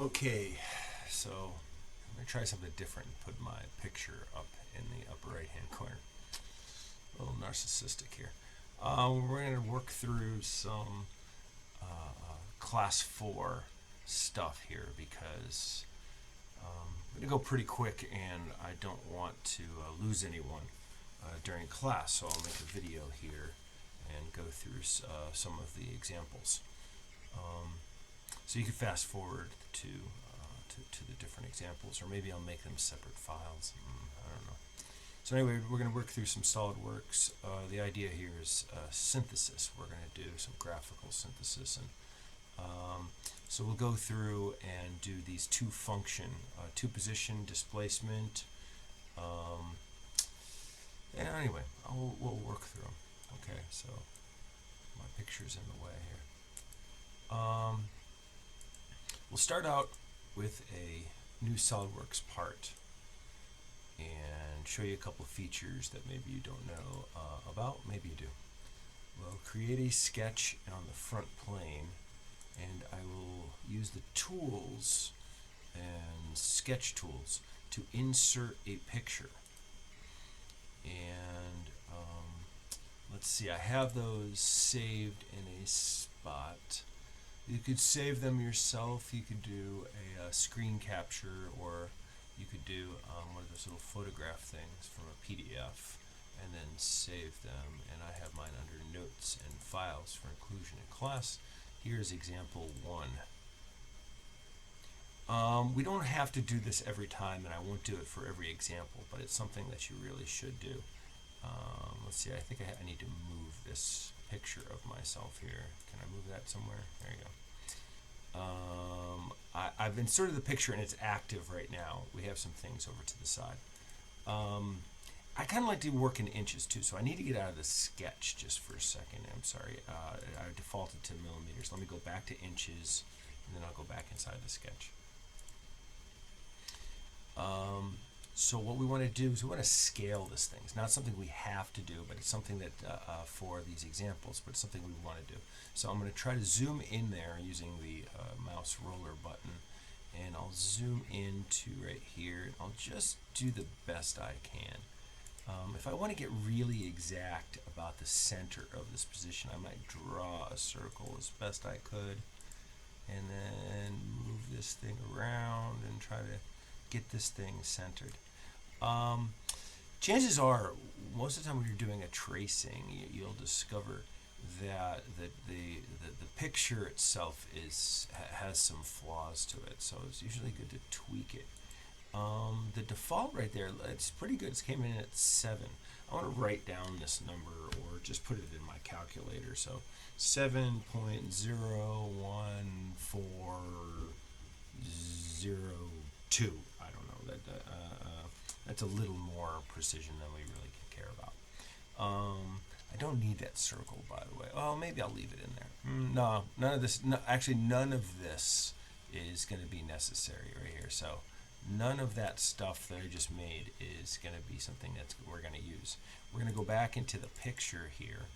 Okay, so I'm going to try something different and put my picture up in the upper right hand corner. A little narcissistic here. We're going to work through some class 4 stuff here because I'm going to go pretty quick and I don't want to lose anyone during class, so I'll make a video here and go through some of the examples. So you can fast forward to the different examples, or maybe I'll make them separate files. I don't know. So anyway, we're going to work through some SolidWorks. The idea here is synthesis. We're going to do some graphical synthesis, and so we'll go through and do these two position displacement. And anyway, we'll work through them. Okay, so my picture's in the way here. We'll start out with a new SolidWorks part and show you a couple of features that maybe you don't know about, maybe you do. We'll create a sketch on the front plane, and I will use the tools and sketch tools to insert a picture. And let's see, I have those saved in a spot. You could save them yourself. You could do a screen capture, or you could do one of those little photograph things from a PDF and then save them. And I have mine under Notes and Files for inclusion in class. Here's example 1. We don't have to do this every time, and I won't do it for every example, but it's something that you really should do. Let's see, I think I need to move this picture of myself here. Can I move that somewhere? There you go. I've inserted the picture and it's active right now. We have some things over to the side. I kind of like to work in inches too, so I need to get out of the sketch just for a second. I'm sorry, I defaulted to millimeters. Let me go back to inches, and then I'll go back inside the sketch. So what we want to do is we want to scale this thing. It's not something we have to do, but it's something that for these examples, but it's something we want to do. So I'm going to try to zoom in there using the mouse roller button, and I'll zoom into right here, and I'll just do the best I can. If I want to get really exact about the center of this position, I might draw a circle as best I could, and then move this thing around and try to get this thing centered. Chances are, most of the time when you're doing a tracing, you'll discover that the picture itself has some flaws to it, so it's usually good to tweak it. The default right there, it's pretty good. It came in at 7. I want to write down this number or just put it in my calculator. So 7.01402. I don't know. That's a little more precision than we really care about. I don't need that circle, by the way. Oh, maybe I'll leave it in there. No, none of this. No, actually, none of this is going to be necessary right here. So none of that stuff that I just made is going to be something that we're going to use. We're going to go back into the picture here.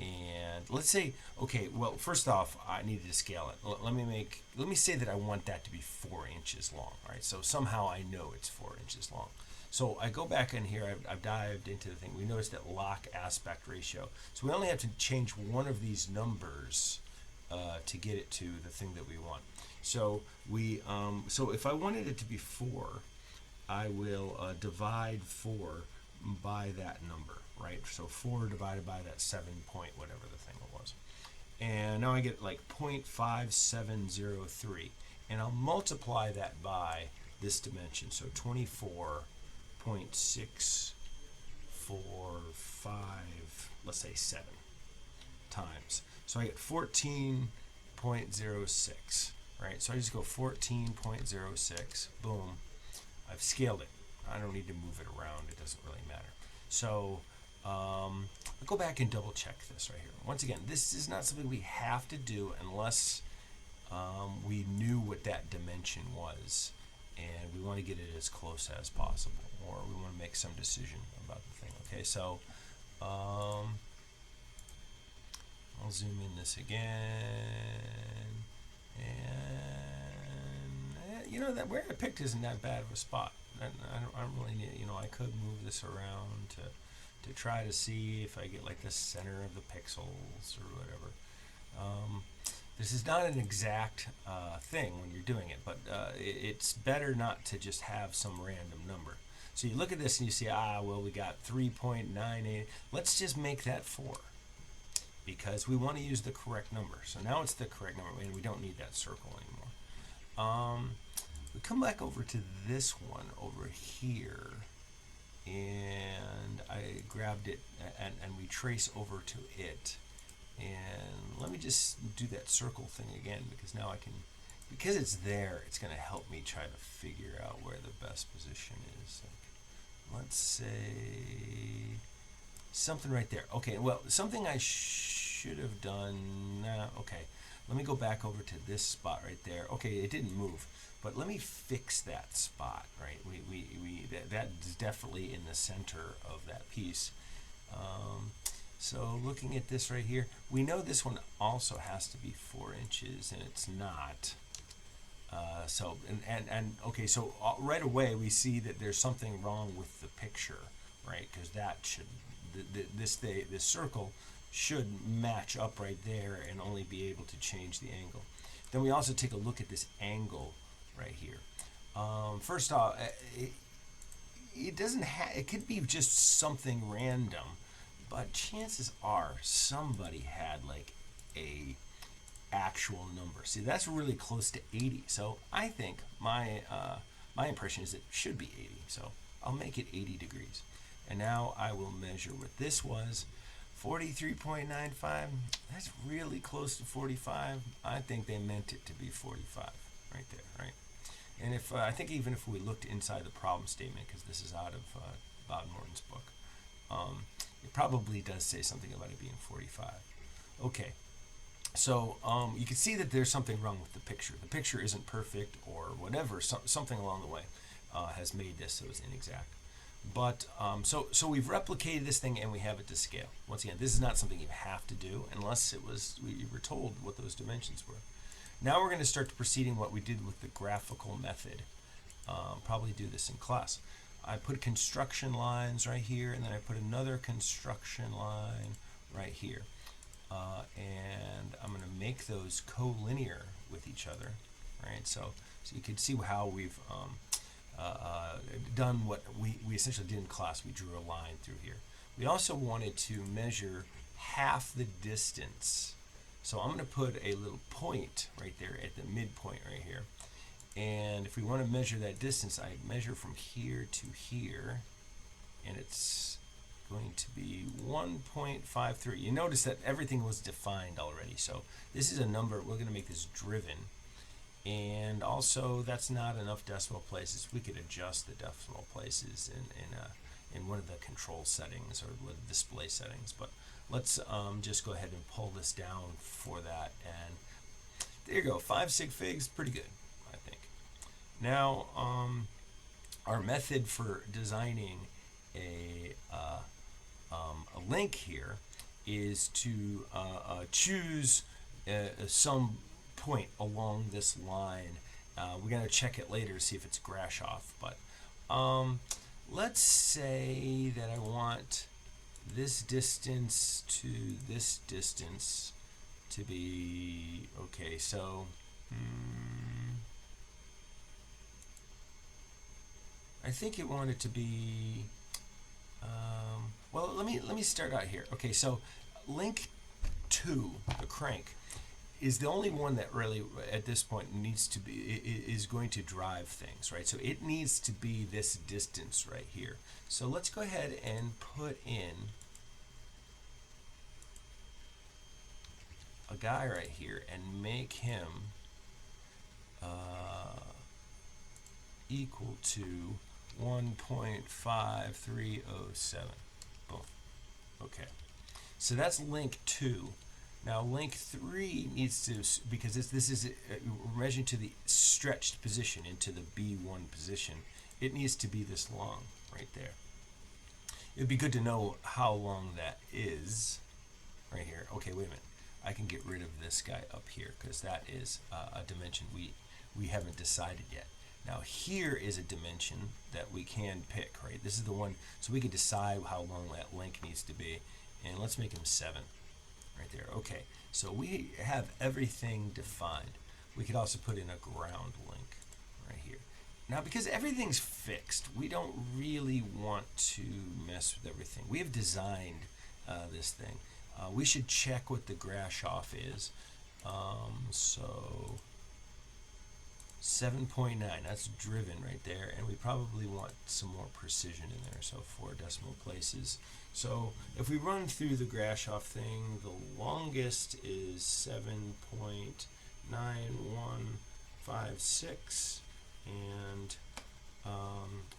And let's say, okay, well, first off, I needed to scale it. Let me say that I want that to be 4 inches long. All right, so somehow I know it's 4 inches long. So I go back in here, I've dived into the thing. We noticed that lock aspect ratio. So we only have to change one of these numbers to get it to the thing that we want. So so if I wanted it to be 4, I will divide 4 by that number, right? So 4 divided by that 7 point whatever the thing was. And now I get like 0.5703. And I'll multiply that by this dimension. So 24.645, let's say 7 times. So I get 14.06, right? So I just go 14.06, boom. I've scaled it. I don't need to move it around. It doesn't really matter. So I'll go back and double check this right here. Once again, this is not something we have to do unless we knew what that dimension was, and we want to get it as close as possible, or we want to make some decision about the thing. Okay, so I'll zoom in this again, and you know, that where I picked isn't that bad of a spot. I don't really need, you know, I could move this around to try to see if I get like the center of the pixels or whatever. This is not an exact thing when you're doing it, but it's better not to just have some random number. So you look at this and you see, well, we got 3.98. Let's just make that 4 because we want to use the correct number. So now it's the correct number, and we don't need that circle anymore. We come back over to this one over here, and I grabbed it, and we trace over to it. And let me just do that circle thing again, because now I can, because it's there, it's going to help me try to figure out where the best position is. Like, let's say something right there. Okay, well, something I should have done. Okay, let me go back over to this spot right there. Okay, it didn't move, but let me fix that spot. Right, that is definitely in the center of that piece. So looking at this right here, we know this one also has to be 4 inches, and it's not. Okay, so right away we see that there's something wrong with the picture, right? Because that should, this circle should match up right there and only be able to change the angle. Then we also take a look at this angle right here. First off, it doesn't have, it could be just something random, but chances are somebody had like a actual number. See, that's really close to 80. So I think my impression is it should be 80. So I'll make it 80 degrees. And now I will measure what this was. 43.95. That's really close to 45. I think they meant it to be 45 right there, right? And if I think even if we looked inside the problem statement, because this is out of Bob Norton's book, it probably does say something about it being 45. Okay, so you can see that there's something wrong with the picture. The picture isn't perfect or whatever. Something along the way has made this so it's inexact. But so we've replicated this thing and we have it to scale. Once again, this is not something you have to do unless it was you were told what those dimensions were. Now we're going to start proceeding what we did with the graphical method. Probably do this in class. I put construction lines right here, and then I put another construction line right here. And I'm going to make those collinear with each other, right? So you can see how we've done what we essentially did in class. We drew a line through here. We also wanted to measure half the distance. So I'm going to put a little point right there at the midpoint right here. And if we want to measure that distance, I measure from here to here, and it's going to be 1.53. You notice that everything was defined already. So this is a number. We're going to make this driven. And also, that's not enough decimal places. We could adjust the decimal places in one of the control settings or the display settings. But let's just go ahead and pull this down for that. And there you go. 5 sig figs, pretty good, I think. Now, our method for designing a link here is to choose some point along this line. We're going to check it later to see if it's Grashof, but let's say that I want this distance to this distance to be okay. So I think it wanted to be well, let me start out here. Okay, so link 2, the crank, is the only one that really at this point needs to be is going to drive things, right? So it needs to be this distance right here. So let's go ahead and put in a guy right here and make him equal to 1.5307. Boom. Okay. So that's link 2. Now link 3 needs to, because this is we're measuring to the stretched position into the B1 position, it needs to be this long right there. It would be good to know how long that is right here. Okay, wait a minute. I can get rid of this guy up here because that is a dimension we haven't decided yet. Now here is a dimension that we can pick, right? This is the one, so we can decide how long that link needs to be. And let's make him 7 right there. Okay, so we have everything defined. We could also put in a ground link right here. Now, because everything's fixed, we don't really want to mess with everything. We have designed this thing. We should check what the Grashof is. So 7.9, that's driven right there, and we probably want some more precision in there, so 4 decimal places. So if we run through the Grashof thing, the longest is 7.9156, and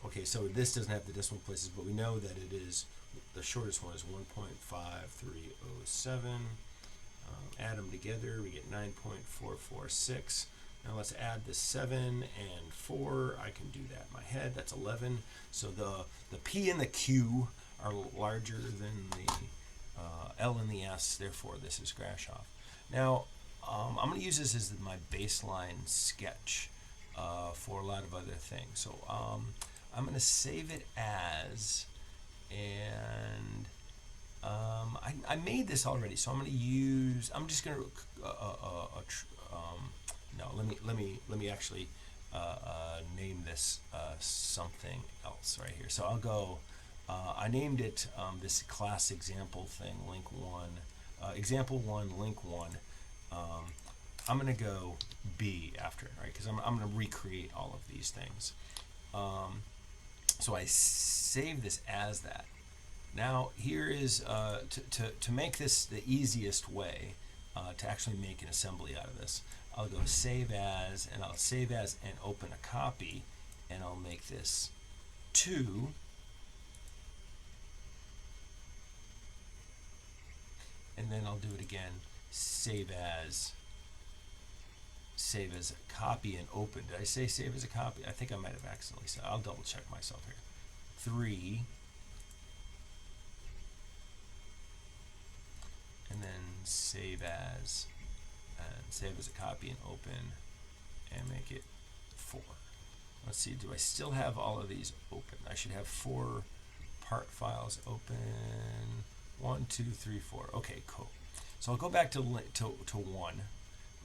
okay, so this doesn't have the decimal places, but we know that it is, the shortest one is 1.5307. Add them together, we get 9.446. Now let's add the 7 and 4. I can do that in my head. That's 11. So the P and the Q are larger than the L and the S. Therefore, this is Grashof. Now, I'm going to use this as my baseline sketch for a lot of other things. So I'm going to save it as, and I made this already. So I'm going to use. I'm just going to no, let me actually name this something else right here. So I'll go. I named it this class example thing, link 1, example 1, link 1. I'm gonna go B after it, right? Because I'm gonna recreate all of these things. So I save this as that. Now here is to make this the easiest way to actually make an assembly out of this. I'll go save as, and I'll save as and open a copy, and I'll make this 2. And then I'll do it again, save as a copy and open. Did I say save as a copy? I think I might have accidentally said. I'll double check myself here. 3. And then save as, and save as a copy and open, and make it 4. Let's see, do I still have all of these open? I should have 4 part files open. 1, 2, 3, 4. Okay, cool. So I'll go back to 1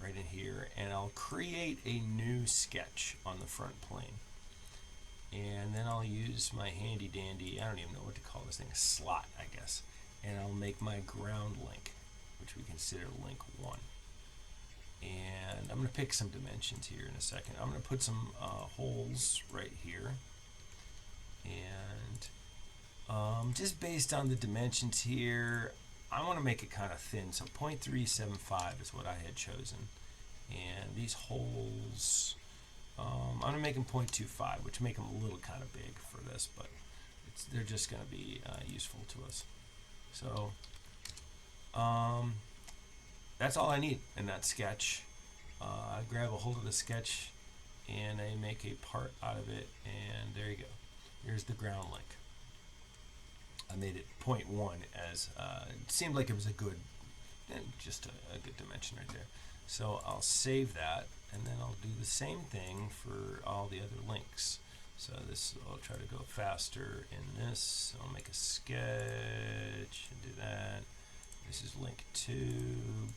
right in here, and I'll create a new sketch on the front plane. And then I'll use my handy dandy, I don't even know what to call this thing, a slot, I guess. And I'll make my ground link, which we consider link 1. And I'm going to pick some dimensions here in a second. I'm going to put some holes right here. And just based on the dimensions here, I want to make it kind of thin. So 0.375 is what I had chosen. And these holes, I'm going to make them 0.25, which make them a little kind of big for this, but they're just going to be useful to us. So that's all I need in that sketch. I grab a hold of the sketch and I make a part out of it, and there you go. Here's the ground link. I made it 0.1 as it seemed like it was a good, just a good dimension right there. So I'll save that, and then I'll do the same thing for all the other links. So this, I'll try to go faster in this. I'll make a sketch and do that. This is link 2,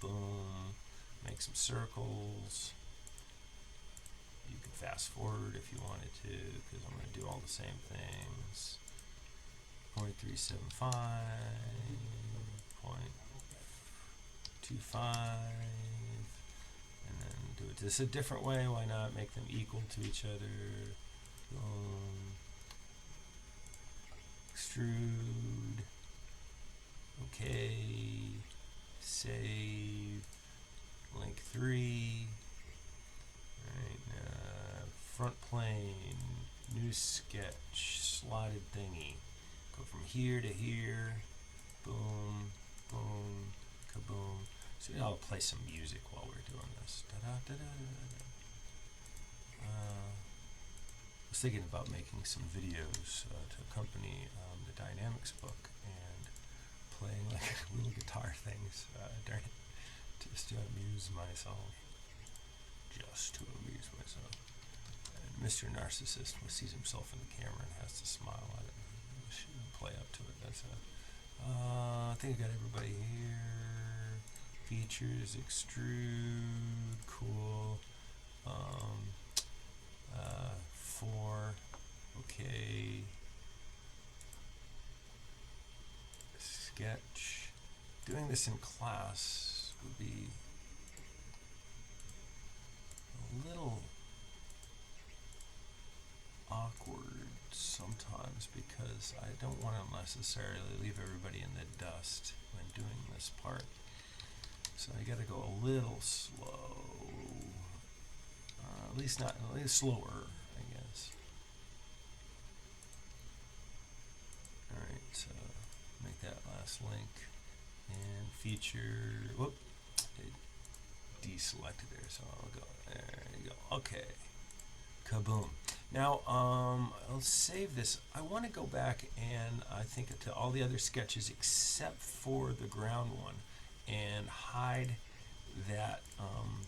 boom. Make some circles. You can fast forward if you wanted to, because I'm going to do all the same things. 0.375, 0.25, and then do it this a different way. Why not make them equal to each other? Boom. Extrude. Okay. Save. Link 3. Alright, front plane. New sketch. Slotted thingy. Go from here to here. Boom. Boom. Kaboom. So I'll play some music while we're doing this. I was thinking about making some videos to accompany the dynamics book, and playing like little guitar things during it, just to amuse myself. And Mr. Narcissist sees himself in the camera and has to smile at it. Play up to it. That's I think I got everybody here. Features, extrude, cool. 4. Okay. Sketch. Doing this in class would be a little awkward sometimes because I don't want to necessarily leave everybody in the dust when doing this part. So I got to go a little slow, at least slower, I guess. All right, so make that last link and feature. Whoop, it deselected there, so I'll go. There you go. Okay, kaboom. Now, I'll save this. I want to go back and I think to all the other sketches except for the ground one and hide that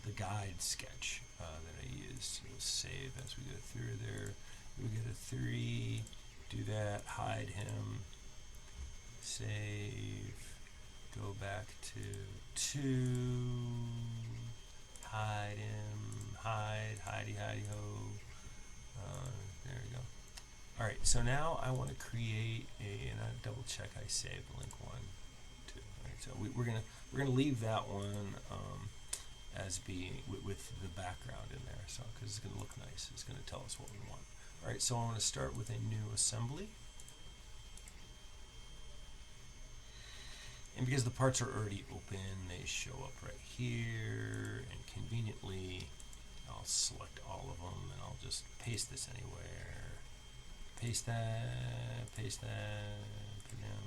the guide sketch that I used. So save as we go through there. We get a 3. Do that. Hide him. Save. Go back to 2. Hide him. Hide. Hidey ho. There we go. All right, so now I want to create and I double check I saved link 1, 2. All right, so we're gonna leave that one as being with the background in there, so because it's gonna look nice, it's gonna tell us what we want. All right, so I want to start with a new assembly, and because the parts are already open, they show up right here, and conveniently I'll select all of them and I'll just paste this anywhere. Paste that, paste that, put down,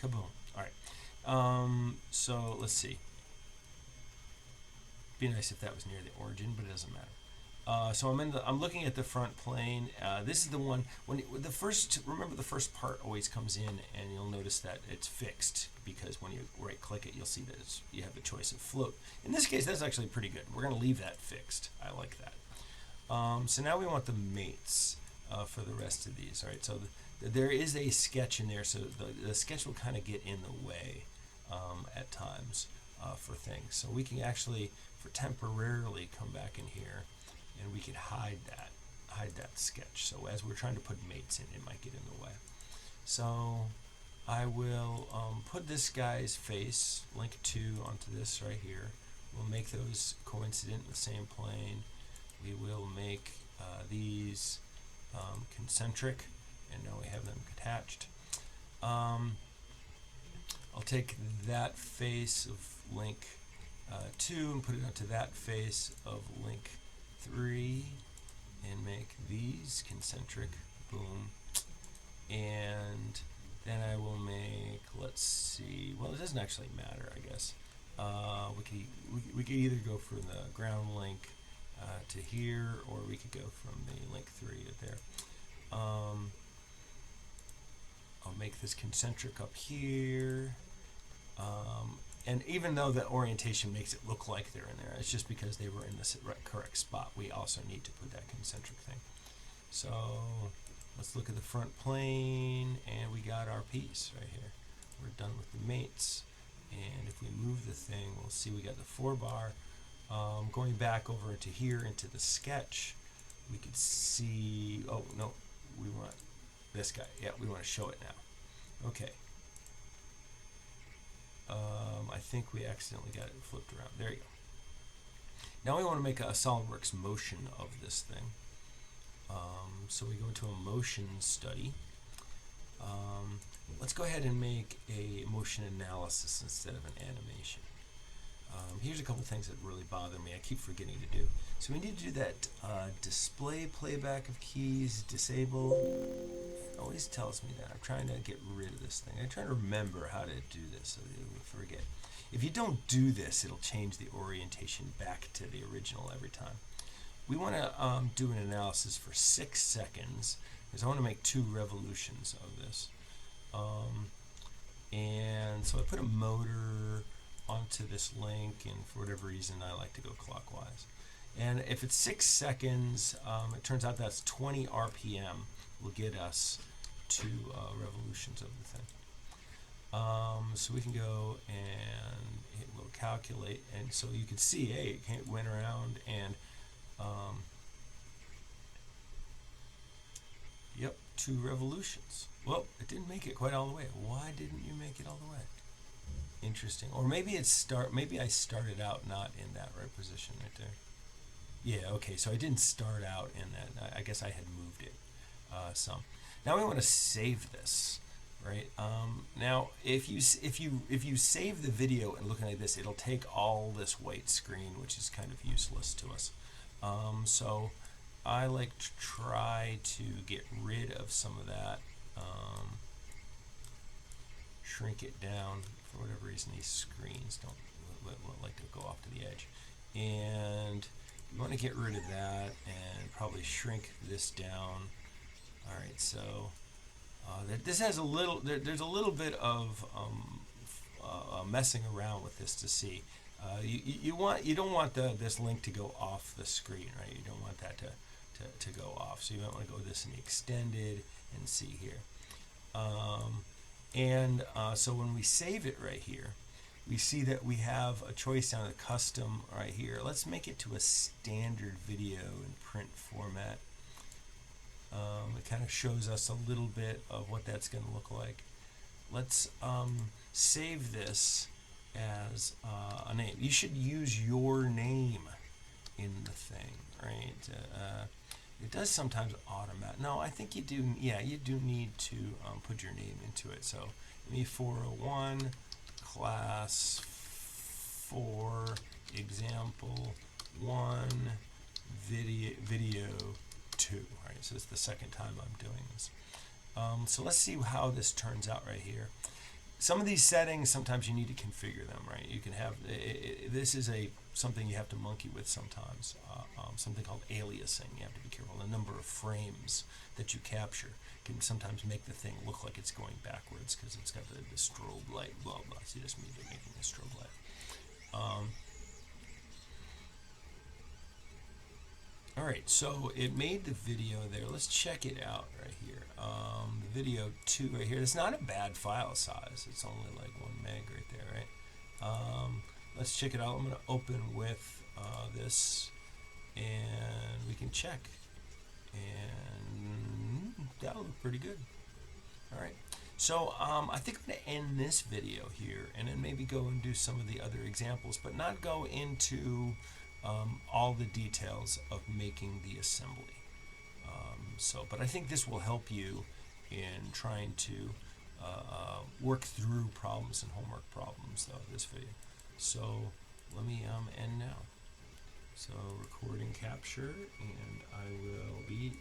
kaboom. All right, so let's see. Be nice if that was near the origin, but it doesn't matter. So I'm looking at the front plane. This is the one remember the first part always comes in, and you'll notice that it's fixed because when you right click it, you'll see that you have the choice of float. In this case, that's actually pretty good. We're going to leave that fixed. I like that. So now we want the mates for the rest of these. All right. So there is a sketch in there, so the sketch will kind of get in the way at times for things. So we can actually, for temporarily, come back in here. And we can hide that sketch. So as we're trying to put mates in, it might get in the way. So I will put this guy's face, link 2, onto this right here. We'll make those coincident in the same plane. We will make these concentric, and now we have them attached. I'll take that face of link 2 and put it onto that face of link 3 and make these concentric, boom, and then I will make, let's see, well, it doesn't actually matter, I guess. We could either go from the ground link to here, or we could go from the link 3 to there. I'll make this concentric up here. And even though the orientation makes it look like they're in there, it's just because they were in the correct spot. We also need to put that concentric thing. So let's look at the front plane, and we got our piece right here. We're done with the mates. And if we move the thing, we'll see we got the 4-bar. Going back over into here, into the sketch, we could see, oh no, we want this guy. Yeah, we want to show it now. Okay. I think we accidentally got it flipped around. There you go. Now we want to make a SolidWorks motion of this thing. So we go into a motion study. Let's go ahead and make a motion analysis instead of an animation. Here's a couple things that really bother me. I keep forgetting to do. So we need to do that display playback of keys, disable. It always tells me that. I'm trying to get rid of this thing. I'm trying to remember how to do this so that we forget. If you don't do this, it'll change the orientation back to the original every time. We want to do an analysis for 6 seconds because I want to make 2 revolutions of this. And so I put a motor onto this link, and for whatever reason I like to go clockwise. And if it's 6 seconds, it turns out that's 20 RPM will get us to revolutions of the thing. So we can go and it will calculate, and so you can see, hey, it went around and yep, 2 revolutions. Well, it didn't make it quite all the way. Why didn't you make it all the way? Interesting. Or maybe maybe I started out not in that right position right there. Yeah, okay, so I didn't start out in that. I guess I had moved it some. Now we want to save this, right? Now if you save the video and looking at this, it'll take all this white screen, which is kind of useless to us. So I like to try to get rid of some of that. Shrink it down. For whatever reason, these screens don't like to go off to the edge, and you want to get rid of that and probably shrink this down. All right, so this has a little. There's a little bit of messing around with this to see. You don't want this link to go off the screen, right? You don't want that to go off. So you might want to go with this in the extended and see here. So when we save it right here, we see that we have a choice down at custom right here. Let's make it to a standard video in print format. It kind of shows us a little bit of what that's going to look like. Let's save this as a name. You should use your name in the thing, right? It does sometimes automatic. No, I think you do. Yeah, you do need to put your name into it. So ME401 Class 4 Example 1 Video 2. Right. So it's the second time I'm doing this. So let's see how this turns out right here. Some of these settings, sometimes you need to configure them, right? You can have, this is something you have to monkey with sometimes, something called aliasing. You have to be careful. The number of frames that you capture can sometimes make the thing look like it's going backwards because it's got the strobe light, blah, blah. See, this means they're making a strobe light. All right, so it made the video there. Let's check it out right here. The video 2 right here. It's not a bad file size. It's only like 1 meg right there, right? Let's check it out. I'm going to open with this, and we can check. And that looked pretty good. All right. So I think I'm going to end this video here, and then maybe go and do some of the other examples, but not go into all the details of making the assembly. But I think this will help you in trying to work through problems and homework problems, though, this video. So let me end now. So recording capture, and I will be